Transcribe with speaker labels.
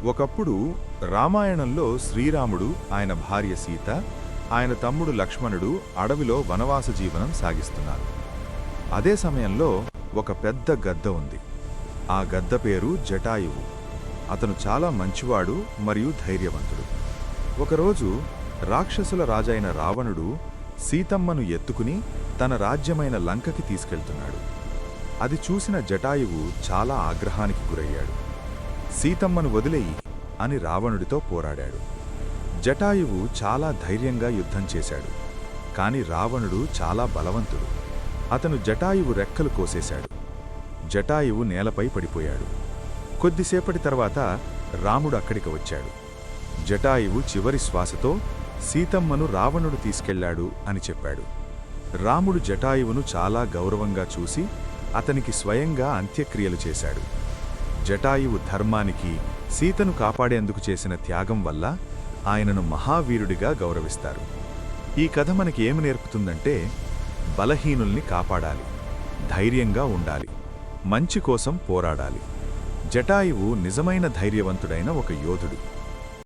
Speaker 1: ఒకప్పుడు రామాయణంలో శ్రీరాముడు, ఆయన భార్య సీత, ఆయన తమ్ముడు లక్ష్మణుడు అడవిలో వనవాస జీవనం సాగిస్తున్నారు. అదే సమయంలో ఒక పెద్ద గద్ద ఉంది. ఆ గద్ద పేరు జటాయువు. అతను చాలా మంచివాడు మరియు ధైర్యవంతుడు. ఒకరోజు రాక్షసుల రాజైన రావణుడు సీతమ్మను ఎత్తుకుని తన రాజ్యమైన లంకకి తీసుకెళ్తున్నాడు. అది చూసిన జటాయువు చాలా ఆగ్రహానికి గురయ్యాడు. సీతమ్మను వదిలేయి అని రావణుడితో పోరాడాడు. జటాయువు చాలా ధైర్యంగా యుద్ధం చేశాడు. కాని రావణుడు చాలా బలవంతుడు. అతను జటాయువు రెక్కలు కోసేశాడు. జటాయువు నేలపై పడిపోయాడు. కొద్దిసేపటి తర్వాత రాముడు అక్కడికి వచ్చాడు. జటాయువు చివరి శ్వాసతో సీతమ్మను రావణుడు తీసుకెళ్లాడు అని చెప్పాడు. రాముడు జటాయువును చాలా గౌరవంగా చూసి అతనికి స్వయంగా అంత్యక్రియలు చేశాడు. జటాయువు ధర్మానికి, సీతను కాపాడేందుకు చేసిన త్యాగం వల్ల ఆయనను మహావీరుడిగా గౌరవిస్తారు. ఈ కథ మనకి ఏమి నేర్పుతుందంటే, బలహీనుల్ని కాపాడాలి, ధైర్యంగా ఉండాలి, మంచి కోసం పోరాడాలి. జటాయువు నిజమైన ధైర్యవంతుడైన ఒక యోధుడు.